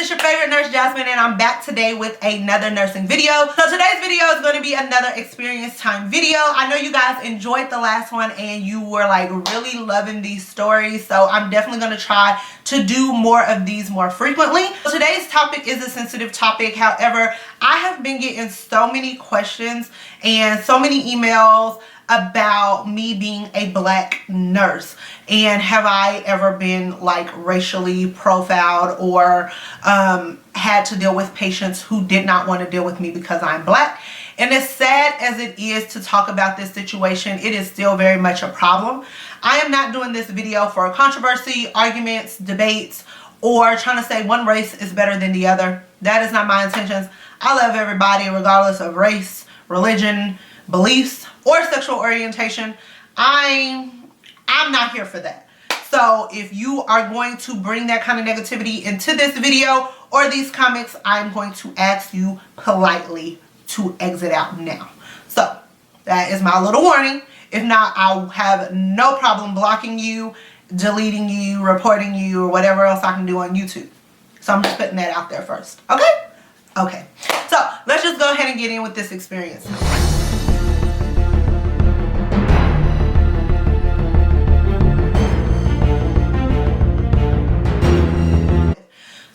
it's your favorite nurse Jasmine, and I'm back today with another nursing video. So today's video is going to be another experience time video. I know you guys enjoyed the last one and you were like really loving these stories, so I'm definitely going to try to do more of these more frequently. So today's topic is a sensitive topic. However, I have been getting so many questions and so many emails about me being a black nurse, and have I ever been like racially profiled or had to deal with patients who did not want to deal with me because I'm black. And as sad as it is to talk about this situation, it is still very much a problem. I am not doing this video for controversy, arguments, debates, or trying to say one race is better than the other. That is not my intentions. I love everybody regardless of race, religion, beliefs, or sexual orientation. I'm not here for that. So if you are going to bring that kind of negativity into this video or these comments, I'm going to ask you politely to exit out now. So that is my little warning. If not, I'll have no problem blocking you, deleting you, reporting you, or whatever else I can do on YouTube. So I'm just putting that out there first. Okay? Okay. So let's just go ahead and get in with this experience.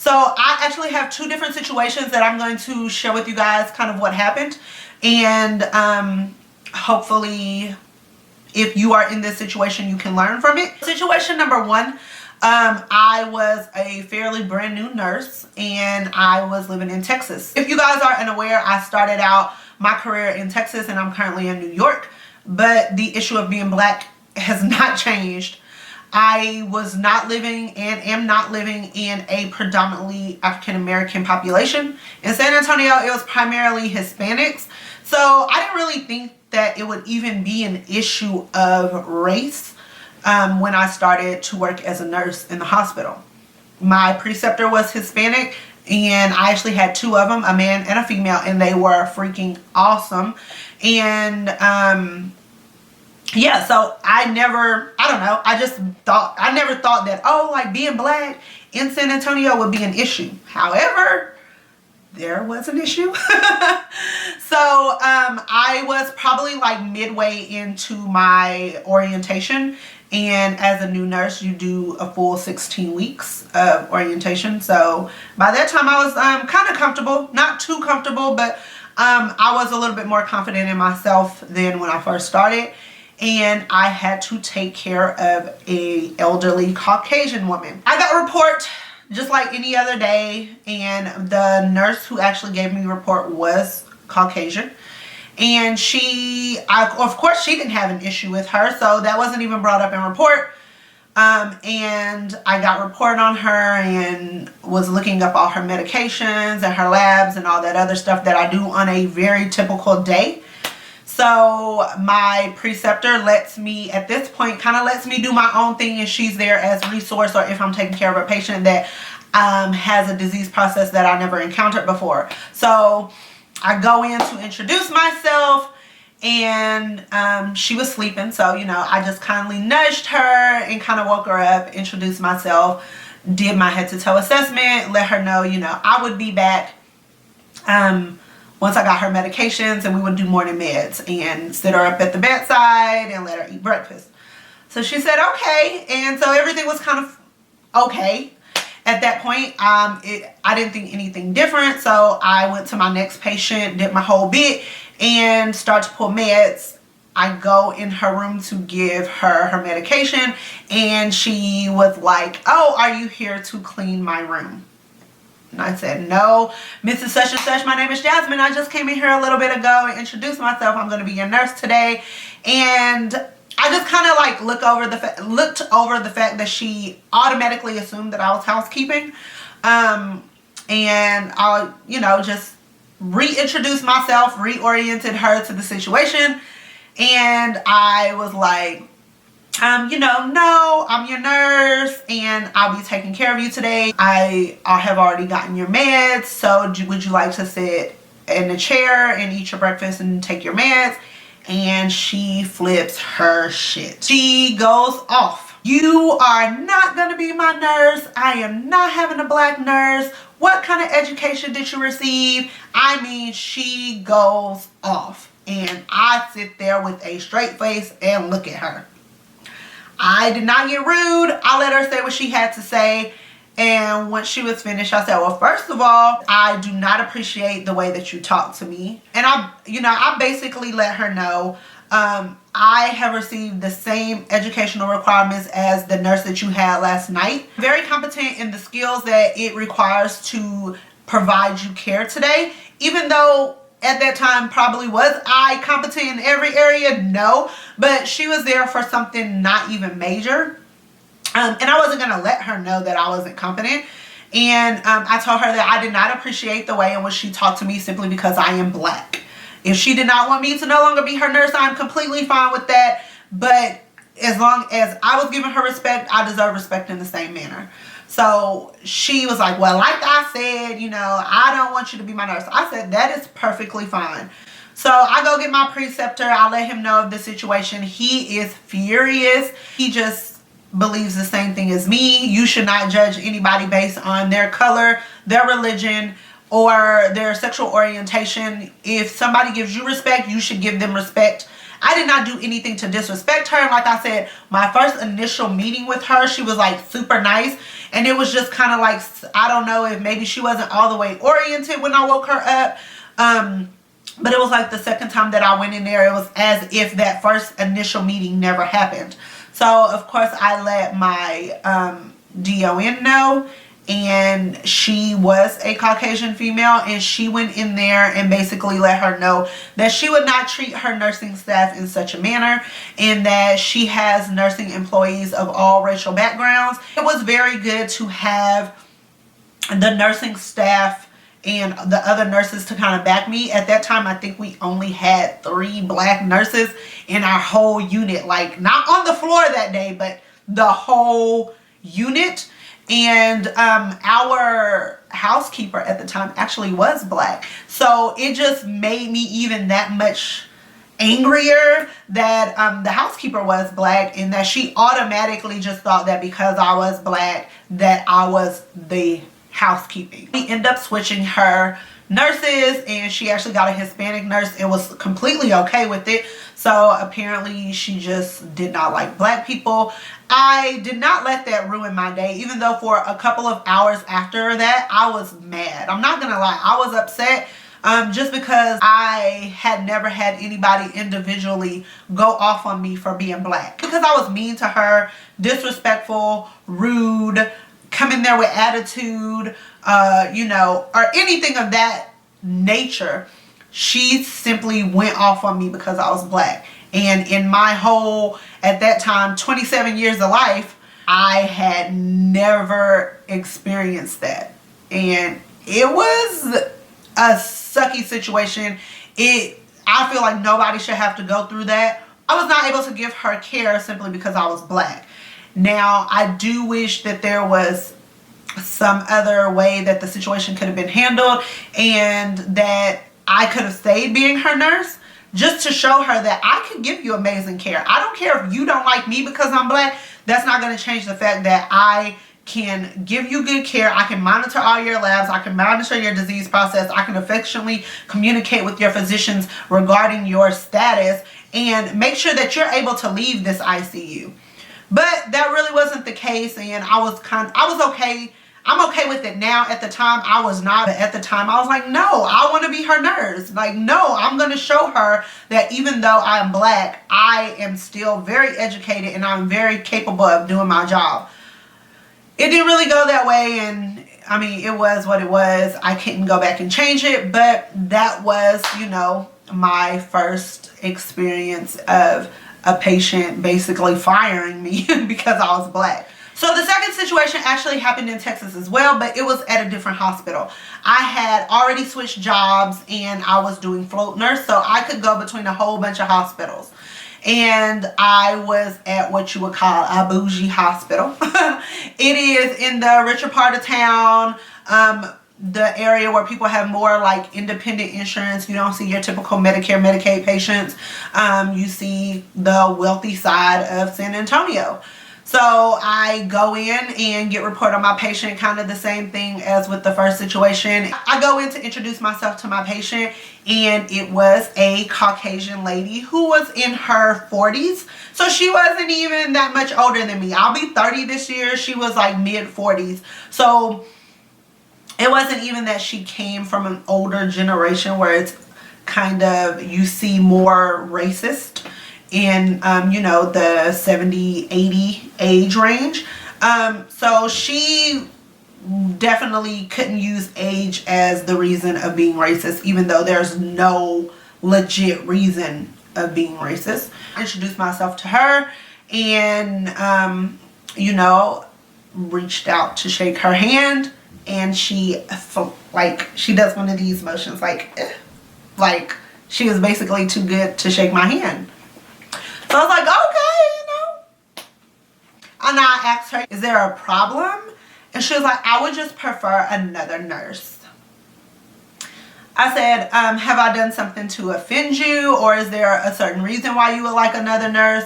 So I actually have two different situations that I'm going to share with you guys kind of what happened. And hopefully if you are in this situation, you can learn from it. Situation number one, I was a fairly brand new nurse and I was living in Texas. If you guys are unaware, I started out my career in Texas and I'm currently in New York. But the issue of being black has not changed. I was not living and am not living in a predominantly African-American population. In San Antonio, it was primarily Hispanics. So I didn't really think that it would even be an issue of race when I started to work as a nurse in the hospital. My preceptor was Hispanic and I actually had two of them, a man and a female, and they were freaking awesome. And yeah, so I never thought that, oh, like being black in San Antonio would be an issue. However, there was an issue. So I was probably like midway into my orientation, and as a new nurse you do a full 16 weeks of orientation. So by that time I was kind of comfortable, not too comfortable, but I was a little bit more confident in myself than when I first started. And I had to take care of an elderly Caucasian woman. I got a report just like any other day, and the nurse who actually gave me a report was Caucasian. And of course she didn't have an issue with her, so that wasn't even brought up in report. And I got report on her and was looking up all her medications and her labs and all that other stuff that I do on a very typical day. So my preceptor lets me, at this point, kind of lets me do my own thing, and she's there as a resource, or if I'm taking care of a patient that has a disease process that I never encountered before. So I go in to introduce myself, and she was sleeping. So, you know, I just kindly nudged her and kind of woke her up, introduced myself, did my head to toe assessment, let her know, you know, I would be back once I got her medications, and we would do morning meds and sit her up at the bedside and let her eat breakfast. So she said okay, and so everything was kind of okay at that point. I didn't think anything different, so I went to my next patient, did my whole bit, and start to pull meds. I go in her room to give her medication, and she was like, oh, are you here to clean my room? And I said, no, Mrs. Such and Such, my name is Jasmine. I just came in here a little bit ago and introduced myself. I'm going to be your nurse today. And I just kind of like looked over the fact that she automatically assumed that I was housekeeping. And I, you know, just reintroduced myself, reoriented her to the situation. And I was like, you know, no, I'm your nurse and I'll be taking care of you today. I have already gotten your meds, so would you like to sit in a chair and eat your breakfast and take your meds? And she flips her shit. She goes off. You are not going to be my nurse. I am not having a black nurse. What kind of education did you receive? I mean, she goes off. And I sit there with a straight face and look at her. I did not get rude. I let her say what she had to say. And once she was finished, I said, well, first of all, I do not appreciate the way that you talk to me. And I basically let her know, I have received the same educational requirements as the nurse that you had last night. Very competent in the skills that it requires to provide you care today. Even though at that time probably was I competent in every area? No, but she was there for something not even major. And I wasn't going to let her know that I wasn't competent. And I told her that I did not appreciate the way in which she talked to me simply because I am black. If she did not want me to no longer be her nurse, I'm completely fine with that. But as long as I was giving her respect, I deserve respect in the same manner. So she was like, well, like I said, I don't want you to be my nurse. I said, that is perfectly fine. So I go get my preceptor. I let him know of the situation. He is furious. He just believes the same thing as me. You should not judge anybody based on their color, their religion, or their sexual orientation. If somebody gives you respect, you should give them respect. I did not do anything to disrespect her. And like I said, my first initial meeting with her, she was like super nice. And it was just kind of like, I don't know if maybe she wasn't all the way oriented when I woke her up. But it was like the second time that I went in there, it was as if that first initial meeting never happened. So of course I let my DON know. And she was a Caucasian female, and she went in there and basically let her know that she would not treat her nursing staff in such a manner, and that she has nursing employees of all racial backgrounds. It was very good to have the nursing staff and the other nurses to kind of back me. At that time, I think we only had 3 black nurses in our whole unit, like not on the floor that day, but the whole unit. And our housekeeper at the time actually was black. So it just made me even that much angrier that the housekeeper was black, and that she automatically just thought that because I was black that I was the housekeeping. We ended up switching her nurses, and she actually got a Hispanic nurse and was completely okay with it. So apparently she just did not like black people. I did not let that ruin my day, even though for a couple of hours after that I was mad. I'm not gonna lie, I was upset just because I had never had anybody individually go off on me for being black. Because I was mean to her, disrespectful, rude, come in there with attitude, or anything of that nature. She simply went off on me because I was black. And in my whole, at that time, 27 years of life, I had never experienced that. And it was a sucky situation. I feel like nobody should have to go through that. I was not able to give her care simply because I was black. Now, I do wish that there was some other way that the situation could have been handled, and that I could have stayed being her nurse, just to show her that I can give you amazing care. I don't care if you don't like me because I'm black. That's not going to change the fact that I can give you good care. I can monitor all your labs. I can monitor your disease process. I can affectionately communicate with your physicians regarding your status and make sure that you're able to leave this ICU. But that really wasn't the case, and I was okay. I'm okay with it now. At the time, I was not. But at the time, I was like, no, I want to be her nurse. Like, no, I'm going to show her that even though I'm black, I am still very educated and I'm very capable of doing my job. It didn't really go that way, and I mean, it was what it was. I couldn't go back and change it, but that was, my first experience of a patient basically firing me because I was black. So the second situation actually happened in Texas as well, but it was at a different hospital. I had already switched jobs and I was doing float nurse, so I could go between a whole bunch of hospitals. And I was at what you would call a bougie hospital. It is in the richer part of town, the area where people have more like independent insurance. You don't see your typical Medicare, Medicaid patients. You see the wealthy side of San Antonio. So I go in and get report on my patient, kind of the same thing as with the first situation. I go in to introduce myself to my patient, and it was a Caucasian lady who was in her 40s. So she wasn't even that much older than me. I'll be 30 this year. She was like mid 40s. So it wasn't even that she came from an older generation where it's kind of, you see more racist in you know, the 70, 80 age range. So she definitely couldn't use age as the reason of being racist, even though there's no legit reason of being racist. I introduced myself to her, and you know, reached out to shake her hand, and she like, she does one of these motions like she was basically too good to shake my hand. So I was like, okay, you know. And I asked her, is there a problem? And she was like, I would just prefer another nurse. I said, have I done something to offend you? Or is there a certain reason why you would like another nurse?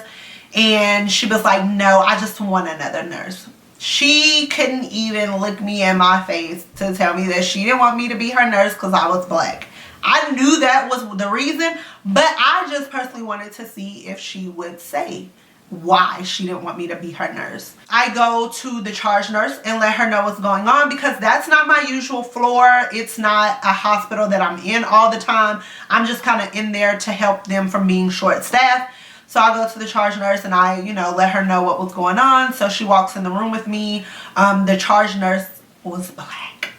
And she was like, no, I just want another nurse. She couldn't even look me in my face to tell me that she didn't want me to be her nurse because I was black. I knew that was the reason, but I just personally wanted to see if she would say why she didn't want me to be her nurse. I go to the charge nurse and let her know what's going on, because that's not my usual floor. It's not a hospital that I'm in all the time. I'm just kind of in there to help them from being short staffed. So I go to the charge nurse and I, you know, let her know what was going on. So she walks in the room with me. The charge nurse was black.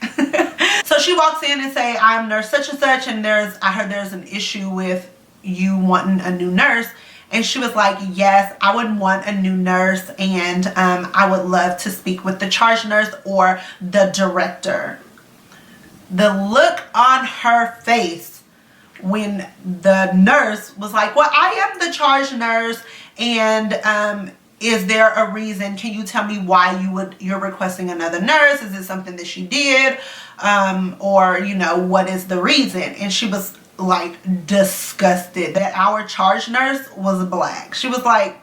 So she walks in and say, I'm nurse such and such, and I heard there's an issue with you wanting a new nurse. And she was like, yes, I would want a new nurse, and I would love to speak with the charge nurse or the director. The look on her face when the nurse was like, well, I am the charge nurse, and is there a reason? Can you tell me why you're requesting another nurse? Is it something that she did? Or, you know, what is the reason? And she was like disgusted that our charge nurse was black. She was like,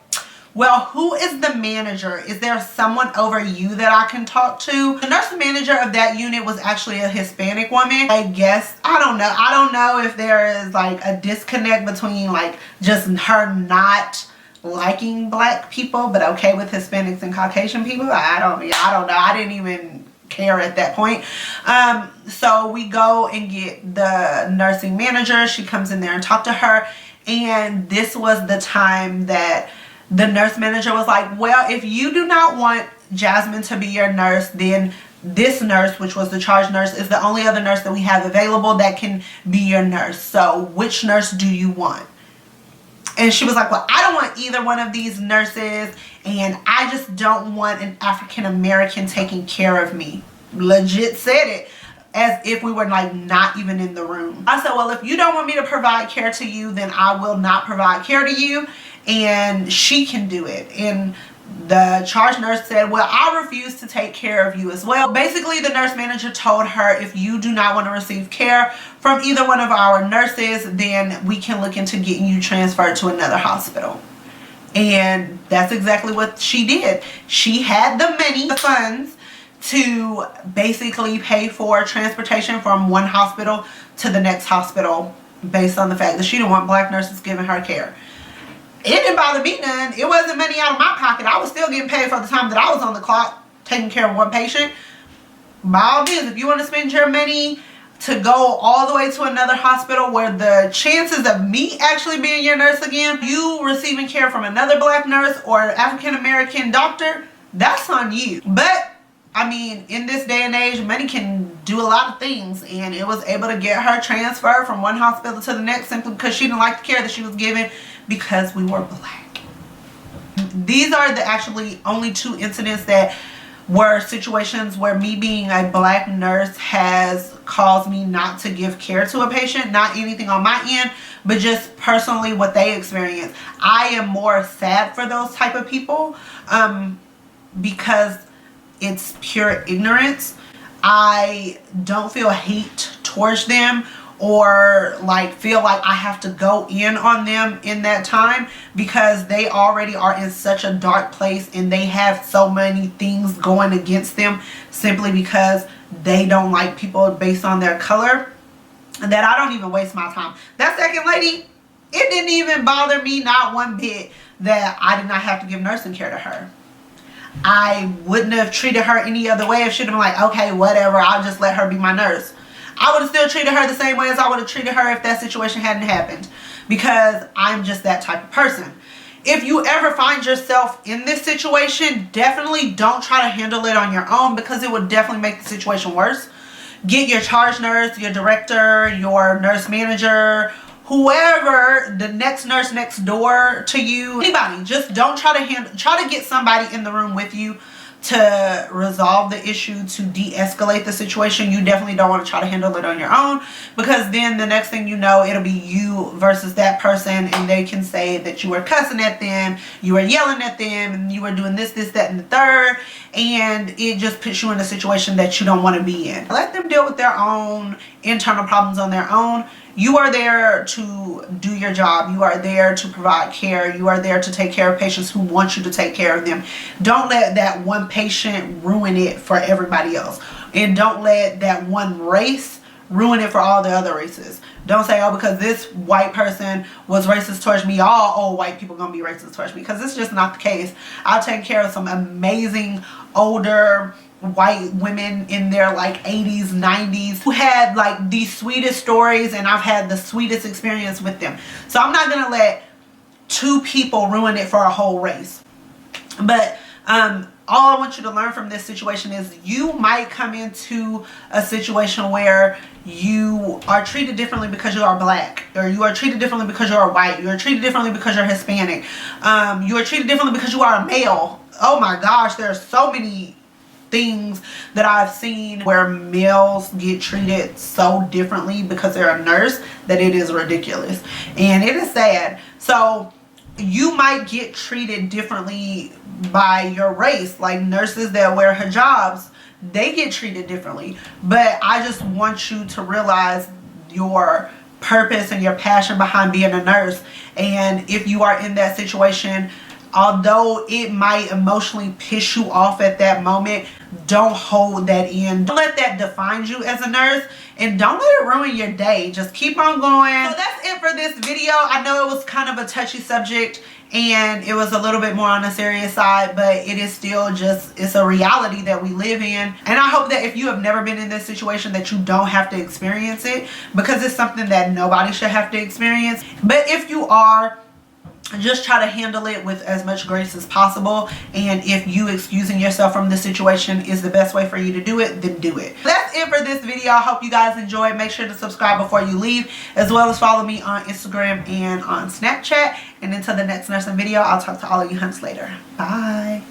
well, who is the manager? Is there someone over you that I can talk to? The nurse manager of that unit was actually a Hispanic woman. I guess, I don't know if there is like a disconnect between like just her not liking black people but okay with Hispanics and Caucasian people. I don't know. I didn't even care at that point. So we go and get the nursing manager. She comes in there and talk to her, and this was the time that the nurse manager was like, well, if you do not want Jasmine to be your nurse, then this nurse, which was the charge nurse, is the only other nurse that we have available that can be your nurse. So which nurse do you want? And she was like, well, I don't want either one of these nurses, and I just don't want an African American taking care of me. Legit said it as if we were like not even in the room. I said, well, if you don't want me to provide care to you, then I will not provide care to you, and she can do it. And the charge nurse said, well, I refuse to take care of you as well. Basically, the nurse manager told her, if you do not want to receive care from either one of our nurses, then we can look into getting you transferred to another hospital. And that's exactly what she did. She had the money, the funds, to basically pay for transportation from one hospital to the next hospital based on the fact that she didn't want black nurses giving her care. It didn't bother me none. It wasn't money out of my pocket. I was still getting paid for the time that I was on the clock taking care of one patient. By all means, if you want to spend your money to go all the way to another hospital where the chances of me actually being your nurse again, you receiving care from another black nurse or African American doctor, that's on you. But I mean, in this day and age, money can do a lot of things, and it was able to get her transferred from one hospital to the next simply because she didn't like the care that she was given because we were black. These are the actually only two incidents that were situations where me being a black nurse has caused me not to give care to a patient. Not anything on my end, but just personally what they experience. I am more sad for those type of people because it's pure ignorance. I don't feel hate towards them or like feel like I have to go in on them in that time, because they already are in such a dark place and they have so many things going against them simply because they don't like people based on their color, that I don't even waste my time. That second lady, it didn't even bother me not one bit that I did not have to give nursing care to her. I wouldn't have treated her any other way if she'd have been like, okay, whatever, I'll just let her be my nurse. I would have still treated her the same way as I would have treated her if that situation hadn't happened, because I'm just that type of person. If you ever find yourself in this situation, definitely don't try to handle it on your own, because it would definitely make the situation worse. Get your charge nurse, your director, your nurse manager, whoever, the next nurse next door to you, anybody. Just don't try to get somebody in the room with you to resolve the issue, to de-escalate the situation. You definitely don't want to try to handle it on your own, because then the next thing you know, it'll be you versus that person, and they can say that you were cussing at them, you were yelling at them, and you were doing this, that, and the third, and it just puts you in a situation that you don't want to be in. Let them deal with their own internal problems on their own. You are there to do your job. You are there to provide care. You are there to take care of patients who want you to take care of them. Don't let that one patient ruin it for everybody else. And don't let that one race ruin it for all the other races. Don't say, oh, because this white person was racist towards me, all old white people gonna be racist towards me, because it's just not the case. I've taken care of some amazing older white women in their like 80s, 90s, who had like the sweetest stories, and I've had the sweetest experience with them. So I'm not gonna let two people ruin it for a whole race. But all I want you to learn from this situation is you might come into a situation where you are treated differently because you are black, or you are treated differently because you are white, you are treated differently because you're Hispanic, you are treated differently because you are a male. Oh my gosh, there are so many things that I've seen where males get treated so differently because they're a nurse that it is ridiculous, and it is sad. So you might get treated differently by your race. Like nurses that wear hijabs, they get treated differently. But I just want you to realize your purpose and your passion behind being a nurse. And if you are in that situation, although it might emotionally piss you off at that moment, don't hold that in. Don't let that define you as a nurse, and don't let it ruin your day. Just keep on going. So that's it for this video. I know it was kind of a touchy subject, and it was a little bit more on the serious side, but it is still just, it's a reality that we live in. And I hope that if you have never been in this situation, that you don't have to experience it, because it's something that nobody should have to experience. But if you are, just try to handle it with as much grace as possible. And if you excusing yourself from the situation is the best way for you to do it, then do it. That's it for this video. I hope you guys enjoyed. Make sure to subscribe before you leave, as well as follow me on Instagram and on Snapchat. And until the next nursing video, I'll talk to all of you hunts later. Bye.